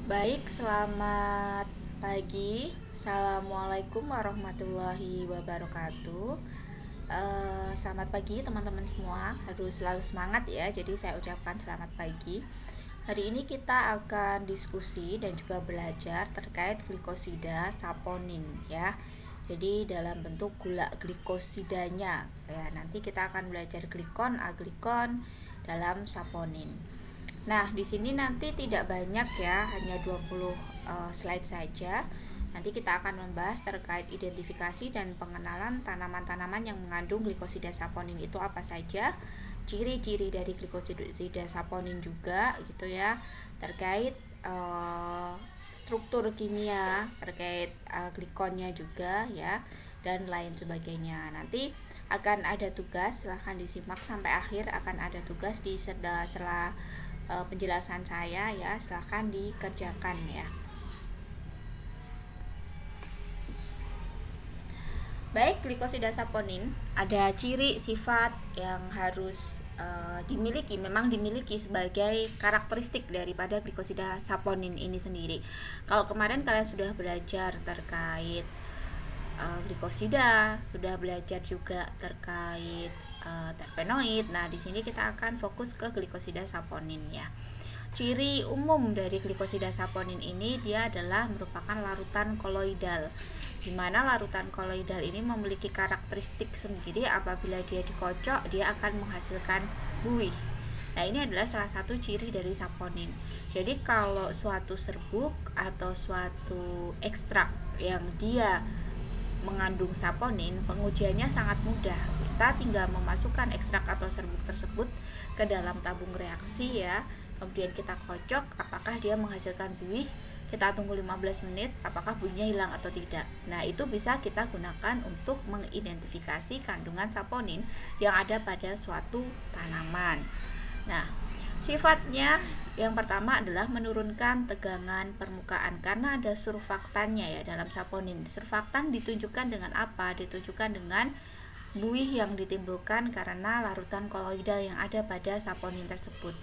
Baik, selamat pagi. Assalamualaikum warahmatullahi wabarakatuh. Selamat pagi teman-teman semua. Harus selalu semangat ya. Jadi saya ucapkan selamat pagi. Hari ini kita akan diskusi dan juga belajar terkait glikosida saponin ya. Jadi dalam bentuk gula glikosidanya ya. Nanti kita akan belajar glikon, aglikon dalam saponin. Nah, di sini nanti tidak banyak ya, hanya 20 slide saja. Nanti kita akan membahas terkait identifikasi dan pengenalan tanaman-tanaman yang mengandung glikosida saponin itu apa saja, ciri-ciri dari glikosida saponin juga gitu ya, terkait struktur kimia, terkait glikonnya juga ya, dan lain sebagainya. Nanti akan ada tugas, silahkan disimak sampai akhir, akan ada tugas di sela penjelasan saya ya, silahkan dikerjakan ya. Baik, glikosida saponin ada ciri sifat yang harus dimiliki, memang dimiliki sebagai karakteristik daripada glikosida saponin ini sendiri. Kalau kemarin kalian sudah belajar terkait glikosida, sudah belajar juga terkait terpenoid. Nah, di sini kita akan fokus ke glikosida saponin ya. Ciri umum dari glikosida saponin ini dia adalah merupakan larutan koloidal, di mana larutan koloidal ini memiliki karakteristik sendiri. Apabila dia dikocok, dia akan menghasilkan buih. Nah, ini adalah salah satu ciri dari saponin. Jadi kalau suatu serbuk atau suatu ekstrak yang dia mengandung saponin, pengujiannya sangat mudah. Kita tinggal memasukkan ekstrak atau serbuk tersebut ke dalam tabung reaksi ya. Kemudian kita kocok, apakah dia menghasilkan buih. Kita tunggu 15 menit, apakah buihnya hilang atau tidak. Nah, itu bisa kita gunakan untuk mengidentifikasi kandungan saponin yang ada pada suatu tanaman. Nah, sifatnya yang pertama adalah menurunkan tegangan permukaan karena ada surfaktannya ya dalam saponin. Surfaktan ditunjukkan dengan apa? Ditunjukkan dengan buih yang ditimbulkan karena larutan koloidal yang ada pada saponin tersebut.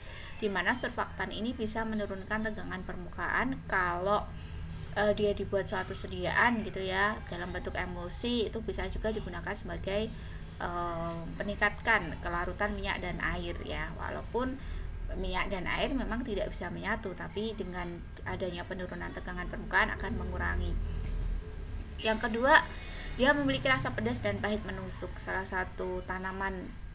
Di mana surfaktan ini bisa menurunkan tegangan permukaan kalau dia dibuat suatu sediaan gitu ya dalam bentuk emulsi, itu bisa juga digunakan sebagai meningkatkan kelarutan minyak dan air ya. Walaupun minyak dan air memang tidak bisa menyatu, tapi dengan adanya penurunan tegangan permukaan akan mengurangi. Yang kedua, dia memiliki rasa pedas dan pahit menusuk. Salah satu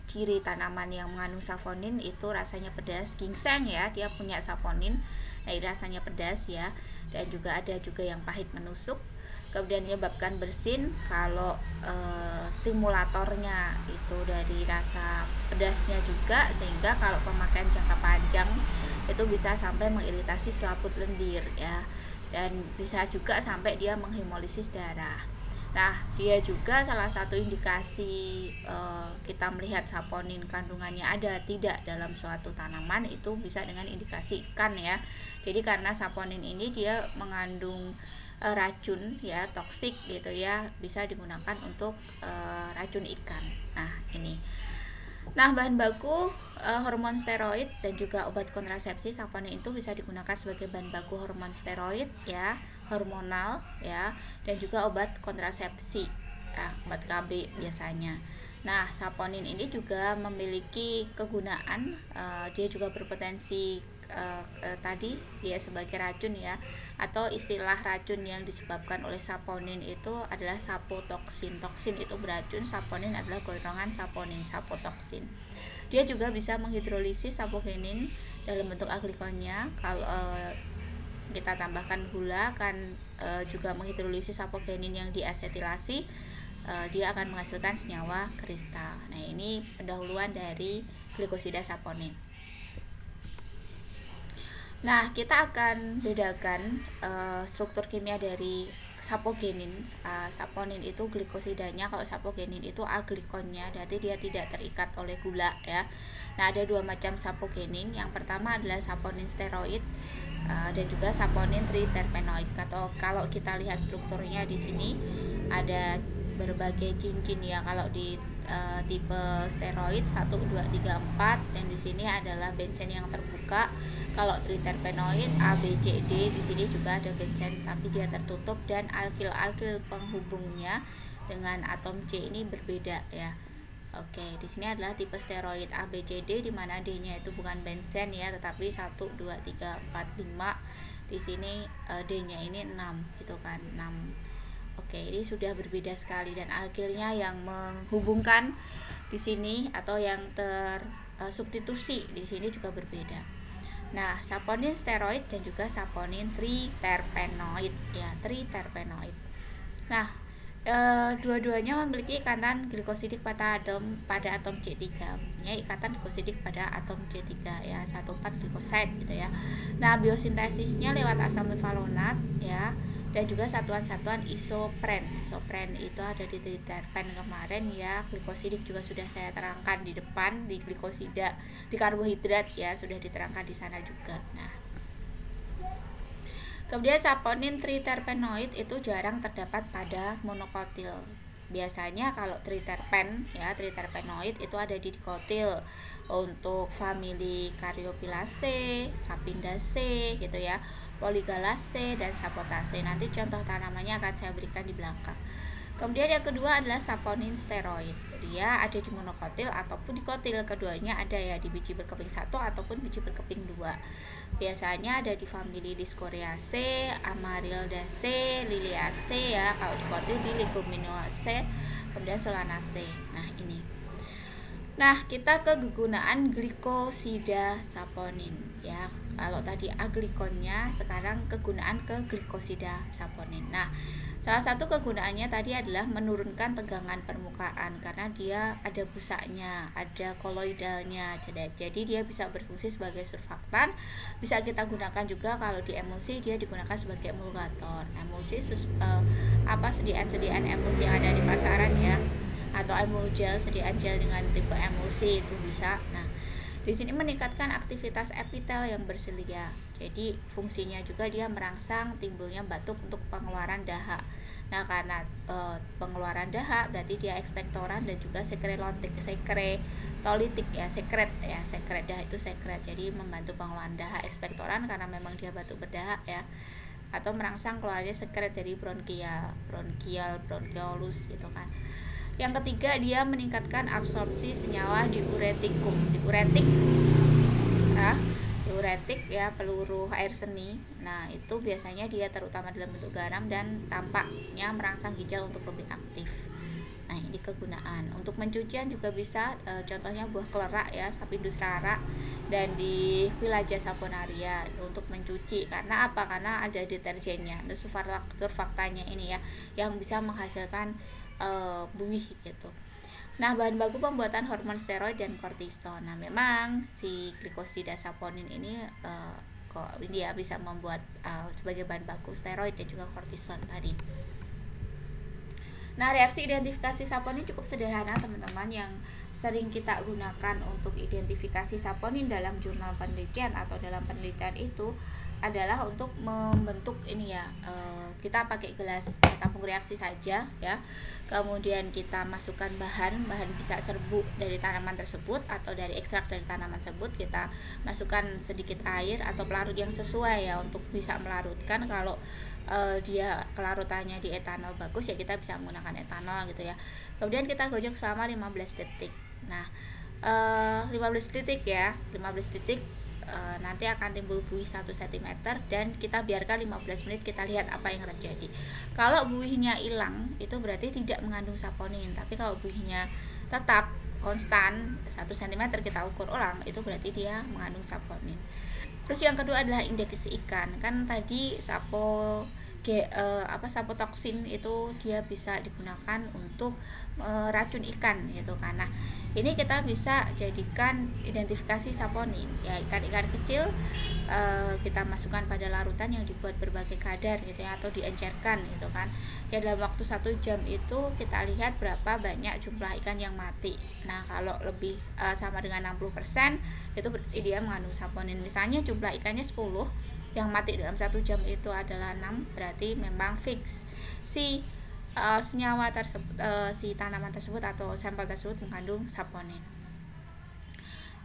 ciri tanaman yang mengandung saponin itu rasanya pedas. Ginseng ya, dia punya saponin, nah rasanya pedas ya, dan juga ada juga yang pahit menusuk. Kemudian menyebabkan bersin kalau stimulatornya itu dari rasa pedasnya juga, sehingga kalau pemakaian jangka panjang itu bisa sampai mengiritasi selaput lendir ya, dan bisa juga sampai dia menghemolisis darah. Nah, dia juga salah satu indikasi kita melihat saponin kandungannya ada tidak dalam suatu tanaman itu bisa dengan indikasi ikan ya. Jadi karena saponin ini dia mengandung racun ya, toksik gitu ya, bisa digunakan untuk racun ikan. Nah, ini. Nah, bahan baku hormon steroid dan juga obat kontrasepsi. Saponin itu bisa digunakan sebagai bahan baku hormon steroid ya, hormonal ya, dan juga obat kontrasepsi ya, obat KB biasanya. Nah, saponin ini juga memiliki kegunaan, dia juga berpotensi tadi dia sebagai racun ya, atau istilah racun yang disebabkan oleh saponin itu adalah sapotoksin. Toksin itu beracun, saponin adalah golongan saponin, sapotoksin. Dia juga bisa menghidrolisis sapogenin dalam bentuk aglikonnya. Kalau kita tambahkan gula akan juga menghidrolisis sapogenin yang diasetilasi, dia akan menghasilkan senyawa kristal. Nah, ini pendahuluan dari glikosida saponin. Nah, kita akan bedakan struktur kimia dari sapogenin. Saponin itu glikosidanya, kalau sapogenin itu aglikonnya, berarti dia tidak terikat oleh gula ya. Nah, ada dua macam sapogenin. Yang pertama adalah saponin steroid dan juga saponin triterpenoid. Kalau kita lihat strukturnya di sini ada berbagai cincin ya. Kalau di tipe steroid 1, 2, 3, 4, dan di sini adalah benzen yang terbuka. Kalau triterpenoid A, B, C, D, di sini juga ada benzen tapi dia tertutup, dan alkil-alkil penghubungnya dengan atom C ini berbeda ya. Oke, di sini adalah tipe steroid A, B, C, D, di mana D-nya itu bukan benzen ya, tetapi 1, 2, 3, 4, 5. Di sini D-nya ini 6 gitu kan, 6. Oke, ini sudah berbeda sekali, dan alkilnya yang menghubungkan di sini atau yang tersubstitusi di sini juga berbeda. Nah, saponin steroid dan juga saponin triterpenoid ya, triterpenoid. Nah, dua-duanya memiliki ikatan glikosidik pada atom C3, punya ikatan glikosidik pada atom C3 ya, 1,4 glikoside gitu ya. Nah, biosintesisnya lewat asam mevalonat ya, dan juga satuan-satuan isopren. Isopren itu ada di triterpen kemarin ya. Glikosidik juga sudah saya terangkan di depan, di glikosida, di karbohidrat ya, sudah diterangkan di sana juga. Nah, kemudian saponin triterpenoid itu jarang terdapat pada monokotil. Biasanya kalau triterpen ya, triterpenoid itu ada di dikotil untuk famili Caryophyllaceae, Sapindaceae gitu ya, Polygalacea dan Sapotacea. Nanti contoh tanamannya akan saya berikan di belakang. Kemudian yang kedua adalah saponin steroid. Dia ada di monokotil ataupun dikotil. Keduanya ada ya di biji berkeping 1 ataupun biji berkeping 2. Biasanya ada di famili Discoreaceae, Amaryldaceae, Liliaceae ya. Kalau dikotil di Leguminosae, kemudian Solanaceae. Nah, ini. Nah, kita ke kegunaan glikosida saponin ya. Kalau tadi aglikonnya, sekarang kegunaan ke glikosida saponin. Nah, salah satu kegunaannya tadi adalah menurunkan tegangan permukaan karena dia ada busanya, ada koloidalnya. Jadi dia bisa berfungsi sebagai surfaktan. Bisa kita gunakan juga kalau di emulsi, dia digunakan sebagai emulgator. Emulsi sediaan-sediaan emulsi yang ada di pasaran ya, atau emulgel, sediaan gel dengan tipe emulsi itu bisa. Nah, di sini meningkatkan aktivitas epitel yang berselia. Jadi fungsinya juga dia merangsang timbulnya batuk untuk pengeluaran dahak. Nah, karena pengeluaran dahak berarti dia ekspektoran dan juga sekretolytik ya, sekret dahak itu sekret. Jadi membantu pengeluaran dahak, ekspektoran karena memang dia batuk berdahak ya. Atau merangsang keluarnya sekret dari bronchiolus gitu kan. Yang ketiga, dia meningkatkan absorpsi senyawa diuretikum. Diuretik ya, peluru air seni. Nah, itu biasanya dia terutama dalam bentuk garam dan tampaknya merangsang ginjal untuk lebih aktif. Nah, ini kegunaan. Untuk mencucian juga bisa, contohnya buah kelerak ya, Sapindus rara, dan di Quillaja saponaria untuk mencuci. Karena apa? Karena ada deterjennya, ada surfaktanya ini ya, yang bisa menghasilkan buih gitu. Nah, bahan baku pembuatan hormon steroid dan kortison. Nah, memang si glikosida saponin ini dia bisa membuat sebagai bahan baku steroid dan juga kortison tadi. Nah, reaksi identifikasi saponin cukup sederhana teman-teman, yang sering kita gunakan untuk identifikasi saponin dalam jurnal penelitian atau dalam penelitian itu adalah untuk membentuk ini ya, kita pakai gelas tabung reaksi saja ya, kemudian kita masukkan bahan bisa serbuk dari tanaman tersebut atau dari ekstrak dari tanaman tersebut, kita masukkan sedikit air atau pelarut yang sesuai ya untuk bisa melarutkan. Kalau dia kelarutannya di etanol bagus ya, kita bisa menggunakan etanol gitu ya. Kemudian kita gojok selama 15 detik. Nah, 15 detik ya, 15 detik nanti akan timbul buih 1 cm, dan kita biarkan 15 menit, kita lihat apa yang terjadi. Kalau buihnya hilang itu berarti tidak mengandung saponin, tapi kalau buihnya tetap konstan 1 cm kita ukur ulang, itu berarti dia mengandung saponin. Terus yang kedua adalah indeks ikan. Kan tadi sapotoksin itu dia bisa digunakan untuk racun ikan gitu kan. Nah, ini kita bisa jadikan identifikasi saponin ya, ikan-ikan kecil kita masukkan pada larutan yang dibuat berbagai kadar gitu ya, atau diencerkan gitu kan ya. Dalam waktu 1 jam itu kita lihat berapa banyak jumlah ikan yang mati. Nah, kalau lebih sama dengan 60% itu dia mengandung saponin. Misalnya jumlah ikannya 10, yang mati dalam 1 jam itu adalah 6, berarti memang fix si senyawa tersebut, si tanaman tersebut atau sampel tersebut mengandung saponin.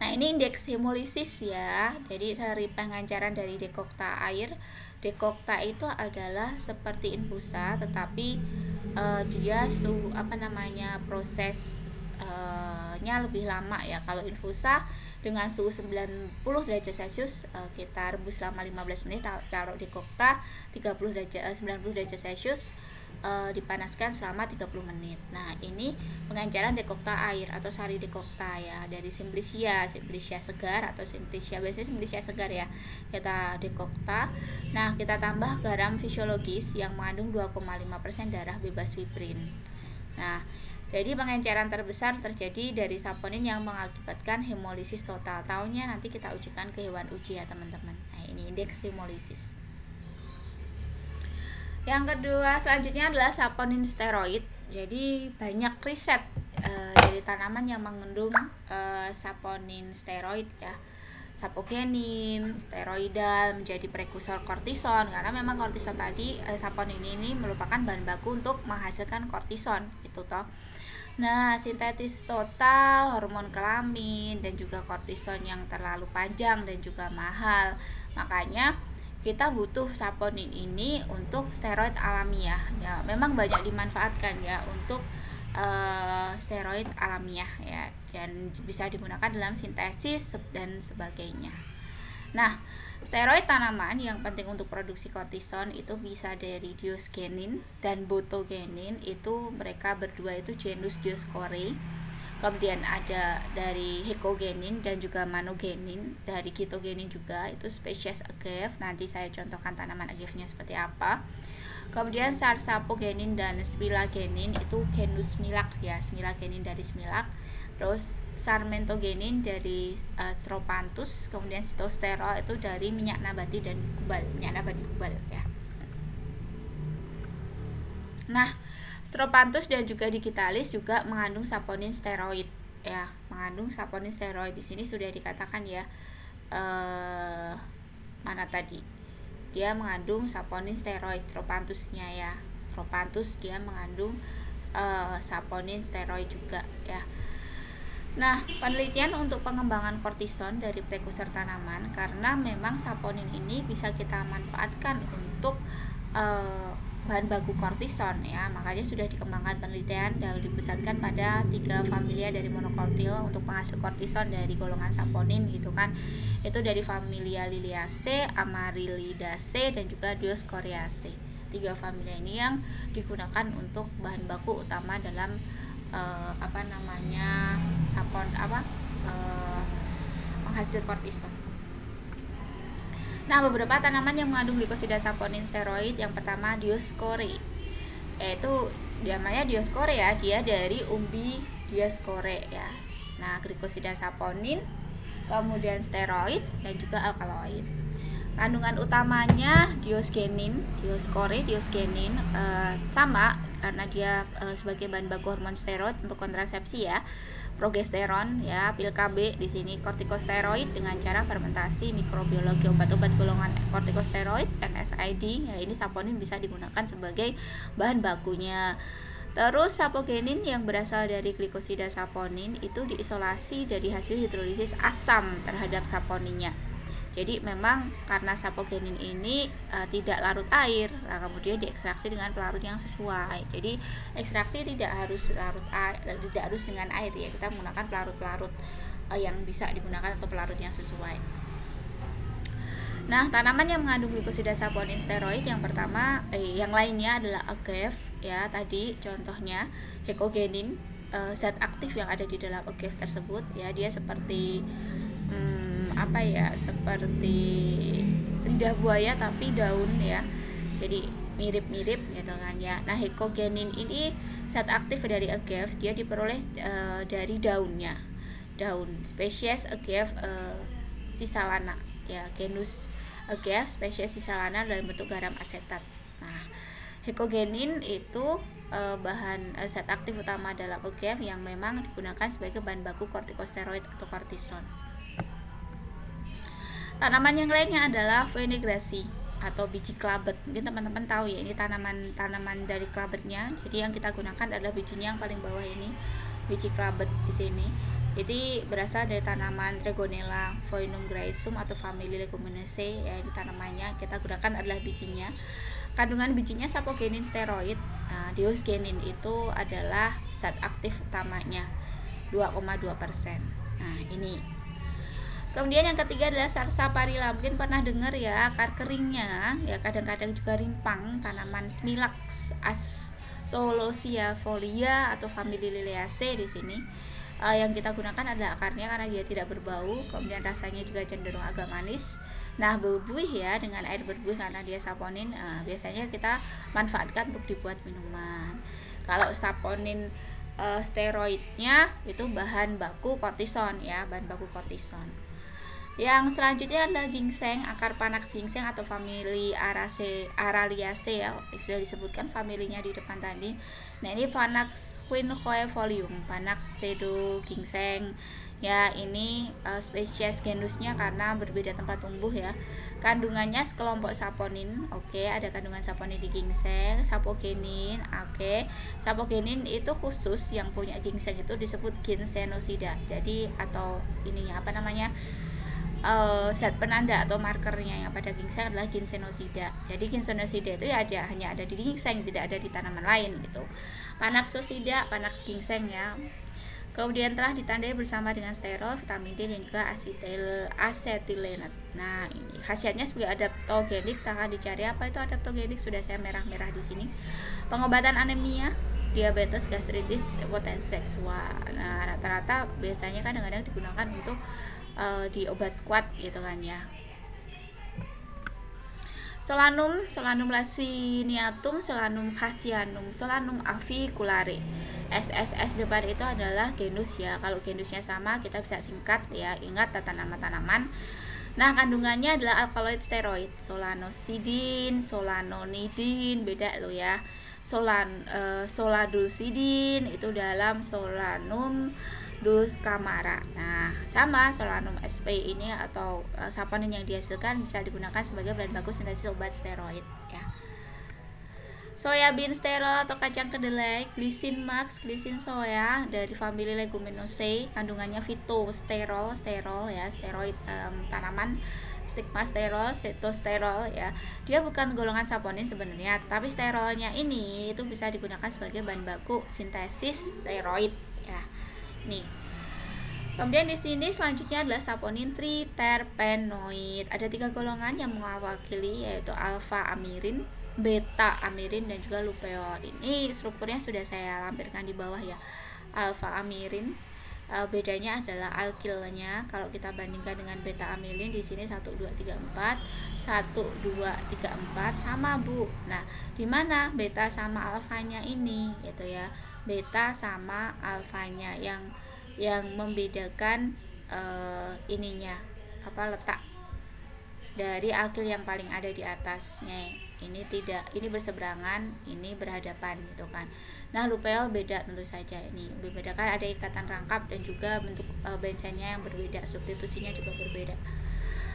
Nah, ini indeks hemolisis ya. Jadi seri pengenceran dari dekokta air. Dekokta itu adalah seperti infusa, tetapi dia prosesnya lebih lama ya. Kalau infusa dengan suhu 90 derajat Celcius, kita rebus selama 15 menit, taruh dekokta 90 derajat Celcius, dipanaskan selama 30 menit. Nah, ini pengenceran dekokta air atau sari dekokta ya, dari Simplicia segar atau biasanya Simplicia segar ya. Kita dekokta. Nah, kita tambah garam fisiologis yang mengandung 2,5% darah bebas fibrin. Nah, jadi pengenceran terbesar terjadi dari saponin yang mengakibatkan hemolisis total. Tahunnya nanti kita ujikan ke hewan uji ya teman-teman. Nah, ini indeks hemolisis. Yang kedua selanjutnya adalah saponin steroid. Jadi banyak riset dari tanaman yang mengandung saponin steroid ya. Sapogenin, steroidal menjadi prekursor kortison, karena memang kortison tadi, saponin ini merupakan bahan baku untuk menghasilkan kortison itu toh. Nah, sintetis total, hormon kelamin, dan juga kortison yang terlalu panjang dan juga mahal. Makanya kita butuh saponin ini untuk steroid alamiah ya. Memang banyak dimanfaatkan ya untuk steroid alamiah ya, dan bisa digunakan dalam sintesis dan sebagainya. Nah, steroid tanaman yang penting untuk produksi kortison itu bisa dari Diosgenin dan Botogenin. Itu mereka berdua itu genus Dioscoree. Kemudian ada dari Hecogenin dan juga Manogenin, dari Gitogenin juga, itu spesies agave. Nanti saya contohkan tanaman agave-nya seperti apa. Kemudian Sarsapogenin dan Smilagenin itu genus Smilax ya, Smilagenin dari Smilax. Terus Sarmentogenin dari Strophanthus, kemudian Sitosterol itu dari minyak nabati dan minyak nabati kubal ya. Nah, Strophanthus dan juga Digitalis juga mengandung saponin steroid ya, mengandung saponin steroid. Di sini sudah dikatakan ya, mana tadi? Dia mengandung saponin steroid, Strophanthusnya ya. Strophanthus dia mengandung saponin steroid juga ya. Nah, penelitian untuk pengembangan kortison dari prekursor tanaman, karena memang saponin ini bisa kita manfaatkan untuk bahan baku kortison ya, makanya sudah dikembangkan penelitian dan dipusatkan pada 3 familia dari monokortil untuk penghasil kortison dari golongan saponin gitu kan. Itu dari familia Liliaceae, Amaryllidaceae dan juga Dioscoreaceae. 3 familia ini yang digunakan untuk bahan baku utama dalam penghasil kortison. Nah, beberapa tanaman yang mengandung glikosida saponin steroid, yang pertama Dioscoree, yaitu namanya Dioscoree ya, dia dari umbi Dioscoree ya. Nah, glikosida saponin, kemudian steroid dan juga alkaloid. Kandungan utamanya Diosgenin, Dioscoree, Diosgenin sama karena dia sebagai bahan baku hormon steroid untuk kontrasepsi ya. Progesteron ya, pil KB di sini kortikosteroid dengan cara fermentasi mikrobiologi obat-obat golongan kortikosteroid NSAID ya, ini saponin bisa digunakan sebagai bahan bakunya. Terus sapogenin yang berasal dari glikosida saponin itu diisolasi dari hasil hidrolisis asam terhadap saponinnya. Jadi memang karena sapogenin ini tidak larut air, nah kemudian diekstraksi dengan pelarut yang sesuai. Jadi ekstraksi tidak harus dengan air ya, kita menggunakan pelarut-pelarut yang bisa digunakan atau pelarut yang sesuai. Nah, tanaman yang mengandung glikosida saponin steroid yang pertama, yang lainnya adalah agave ya, tadi contohnya Hecogenin, zat aktif yang ada di dalam agave tersebut ya, dia seperti seperti lidah buaya tapi daun ya, jadi mirip-mirip gitu kan ya. Nah, Hecogenin ini zat aktif dari agave, dia diperoleh dari daunnya, daun spesies agave Cisalana ya, genus agave spesies Cisalana dalam bentuk garam asetat. Nah, Hecogenin itu bahan zat aktif utama dalam agave yang memang digunakan sebagai bahan baku kortikosteroid atau kortison. Tanaman yang lainnya adalah Fenegraceae. atau biji klabet. Mungkin teman-teman tahu ya, ini tanaman dari klabetnya. Jadi yang kita gunakan adalah bijinya yang paling bawah ini, biji klabet di sini. Jadi berasal dari tanaman Tregonella Phoinum graecum atau famili Leguminosae ya. Ini tanamannya kita gunakan adalah bijinya. Kandungan bijinya sapogenin steroid. Nah, diosgenin itu adalah zat aktif utamanya 2,2%. Nah, ini. Kemudian yang ketiga adalah Sarsaparilla. Mungkin pernah dengar ya, akar keringnya ya, kadang-kadang juga rimpang, tanaman Smilax Astolosia folia atau famili Liliaceae di sini. Yang kita gunakan adalah akarnya karena dia tidak berbau, kemudian rasanya juga cenderung agak manis. Nah, berbuih ya, dengan air berbuih karena dia saponin. Biasanya kita manfaatkan untuk dibuat minuman. Kalau saponin steroidnya itu bahan baku kortison ya, bahan baku kortison. Yang selanjutnya adalah ginseng, akar panax ginseng atau famili Araliaceae ya, sudah disebutkan familinya di depan tadi. Nah, ini Panax quinquefolium, Panax pseudo ginseng ya. Ini spesies genusnya karena berbeda tempat tumbuh ya. Kandungannya sekelompok saponin. Oke, ada kandungan saponin di ginseng, sapogenin. Oke, sapogenin itu khusus yang punya ginseng itu disebut ginsenosida. Jadi atau ininya apa namanya, zat penanda atau markernya yang pada ginseng adalah ginsenosida. Jadi ginsenosida itu ya hanya ada di ginseng, tidak ada di tanaman lain gitu. Panaxosida, panax ginseng ya. Kemudian telah ditandai bersama dengan sterol, vitamin D dan juga asetilenat. Nah, ini khasiatnya sebagai adaptogenik. Silahkan dicari apa itu adaptogenik, sudah saya merah-merah di sini. Pengobatan anemia, diabetes, gastritis, potensi seksual. Nah, rata-rata biasanya kan kadang-kadang digunakan untuk di obat kuat gitu kan ya. Solanum laciniatum, Solanum khasianum, Solanum aviculare. SSS depan itu adalah genus ya. Kalau genusnya sama kita bisa singkat ya. Ingat tata nama tanaman. Nah, kandungannya adalah alkaloid steroid, solanosidin, solanonidin, beda loh ya. Soladulsidin itu dalam Solanum dulcamara. Nah, sama Solanum sp ini atau saponin yang dihasilkan bisa digunakan sebagai bahan baku sintesis obat steroid ya. Soya bean sterol atau kacang kedelai, glisin max, glisin soya dari famili Leguminosae, kandungannya fitosterol, ya, steroid tanaman, stigma sterol, setosterol ya. Dia bukan golongan saponin sebenarnya, tapi sterolnya ini itu bisa digunakan sebagai bahan baku sintesis steroid ya. Nih. Kemudian di sini selanjutnya adalah saponin triterpenoid. Ada 3 golongan yang mewakili, yaitu alfa amirin, beta amirin dan juga lupeol. Ini strukturnya sudah saya lampirkan di bawah ya. Alfa amirin bedanya adalah alkilnya. Kalau kita bandingkan dengan beta amirin di sini 1 2 3 4, 1 2 3 4 sama, Bu. Nah, di mana beta sama alfanya ini gitu ya. Beta sama alfanya yang membedakan ininya apa, letak dari alkil yang paling ada di atasnya. Ini berseberangan, ini berhadapan gitu kan. Nah, lupeol beda tentu saja. Ini membedakan ada ikatan rangkap dan juga bentuk bensennya yang berbeda, substitusinya juga berbeda.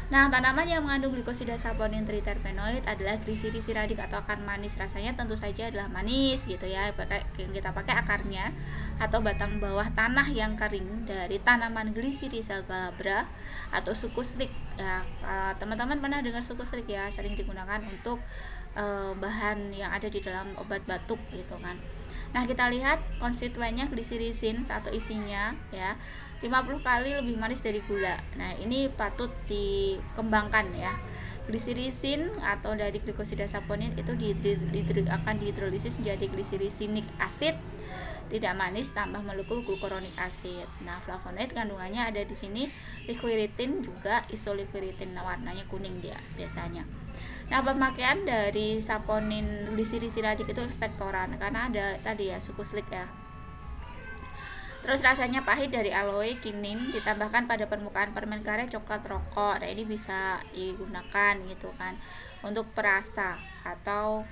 Nah, tanaman yang mengandung glikosida saponin triterpenoid adalah glycyrrhizidic atau akar manis. Rasanya tentu saja adalah manis gitu ya. Yang kita pakai akarnya atau batang bawah tanah yang kering dari tanaman Glycyrrhiza glabra atau sukusrik ya. Teman-teman pernah dengar sukusrik ya, sering digunakan untuk bahan yang ada di dalam obat batuk gitu kan. Nah, kita lihat konstituennya glycyrrhizin atau isinya ya. 50 kali lebih manis dari gula. Nah, ini patut dikembangkan ya. Glycyrrhizin atau dari glikosida saponin itu akan dihidrolisis menjadi glycyrrhizinic acid, tidak manis, tambah molekul glucuronik acid. Nah, flavonoid kandungannya ada di sini, liquiritin juga isoliquiritin. Nah, warnanya kuning dia biasanya. Nah, pemakaian dari saponin glycyrrhizidic itu ekspektoran karena ada tadi ya sukuslik ya. Terus rasanya pahit dari aloe, kinin, ditambahkan pada permukaan permen karet, coklat, rokok. Nah, ini bisa digunakan gitu kan untuk perasa atau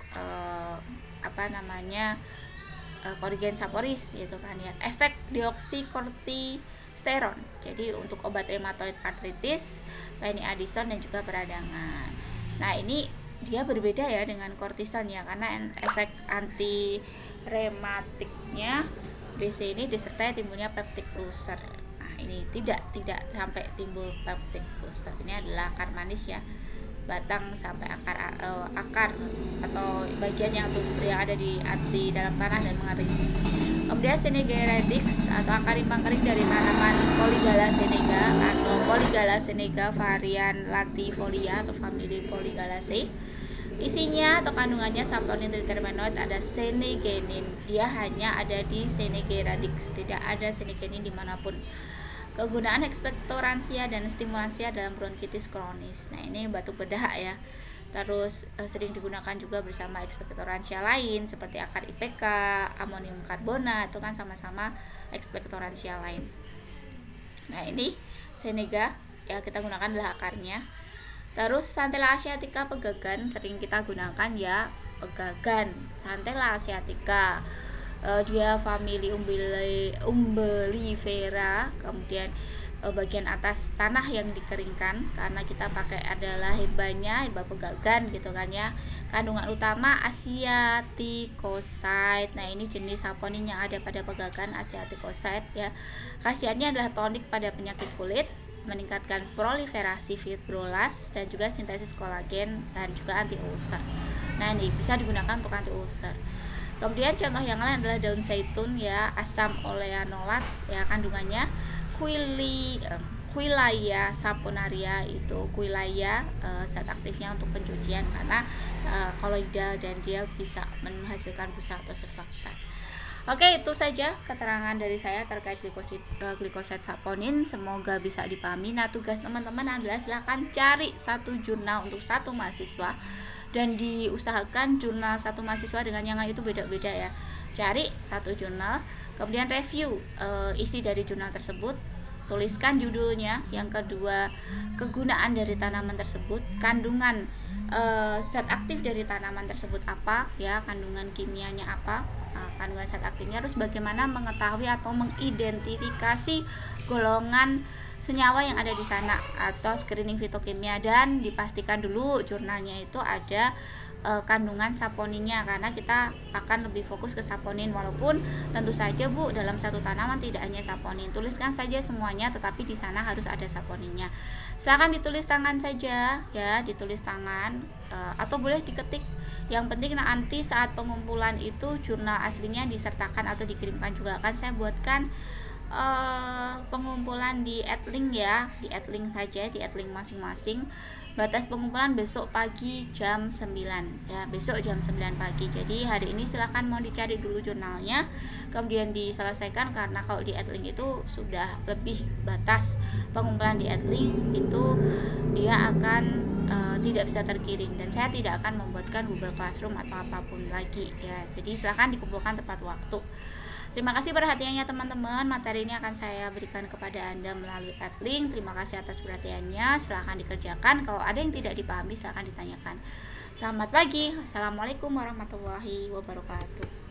korigen saporis gitu kan ya. Efek dioksikortisteron. Jadi untuk obat rheumatoid arthritis, Penny Addison dan juga peradangan. Nah, ini dia berbeda ya dengan kortison ya, karena efek anti rematiknya di sini disertai timbulnya peptic ulcer. Nah, ini tidak sampai timbul peptic ulcer. Ini adalah akar manis ya, batang sampai akar atau bagian yang ada di dalam tanah dan mengering. Kemudian Senega radix atau akar rimpang kering dari tanaman Polygala senega atau Polygala senega varian latifolia atau famili Polygalaceae. Isinya atau kandungannya saponin triterpenoid ada senegenin. Dia hanya ada di Senega radix, tidak ada senegenin dimanapun. Kegunaan ekspektoransia dan stimulansia dalam bronkitis kronis. Nah, ini batuk bedah ya. Terus sering digunakan juga bersama ekspektoransia lain seperti akar IPK, amonium karbonat, itu kan sama-sama ekspektoransia lain. Nah, ini Senega ya, kita gunakan adalah akarnya. Terus Centella asiatica pegagan sering kita gunakan ya, pegagan Centella asiatica. Dia famili umbellifera, kemudian bagian atas tanah yang dikeringkan karena kita pakai adalah herbanya, herba pegagan gitu kan ya. Kandungan utama asiaticoside. Nah, ini jenis saponin yang ada pada pegagan asiaticoside ya. Khasiatnya adalah tonik pada penyakit kulit, meningkatkan proliferasi fibrolas dan juga sintesis kolagen dan juga anti ulcer. Nah, ini bisa digunakan untuk anti ulcer. Kemudian contoh yang lain adalah daun zaitun ya, asam oleanolat ya, kandungannya Quillaya saponaria, itu Quillaya zat aktifnya untuk pencucian karena koloidal dan dia bisa menghasilkan busa atau surfaktan. Oke, itu saja keterangan dari saya terkait glikosid saponin. Semoga bisa dipahami. Nah, tugas teman-teman adalah silahkan cari satu jurnal untuk satu mahasiswa dan diusahakan jurnal satu mahasiswa dengan yang lain itu beda-beda ya. Cari satu jurnal, kemudian review isi dari jurnal tersebut, tuliskan judulnya, yang kedua kegunaan dari tanaman tersebut, kandungan zat aktif dari tanaman tersebut apa ya, kandungan kimianya apa, kandungan zat aktifnya, terus bagaimana mengetahui atau mengidentifikasi golongan senyawa yang ada di sana atau screening fitokimia, dan dipastikan dulu jurnalnya itu ada kandungan saponinnya karena kita akan lebih fokus ke saponin, walaupun tentu saja Bu dalam satu tanaman tidak hanya saponin, tuliskan saja semuanya tetapi di sana harus ada saponinnya. Silakan ditulis tangan saja ya, ditulis tangan atau boleh diketik, yang penting nanti saat pengumpulan itu jurnal aslinya disertakan atau dikirimkan juga. Akan saya buatkan pengumpulan di @link ya, di @link saja, di @link masing-masing. Batas pengumpulan besok pagi jam 9 ya, besok jam 9 pagi. Jadi hari ini silahkan mau dicari dulu jurnalnya kemudian diselesaikan, karena kalau di @link itu sudah lebih batas pengumpulan di @link itu dia akan tidak bisa terkirim, dan saya tidak akan membuatkan Google Classroom atau apapun lagi ya. Jadi silahkan dikumpulkan tepat waktu. Terima kasih perhatiannya teman-teman. Materi ini akan saya berikan kepada Anda melalui @link. Terima kasih atas perhatiannya. Silahkan dikerjakan. Kalau ada yang tidak dipahami silahkan ditanyakan. Selamat pagi. Assalamualaikum warahmatullahi wabarakatuh.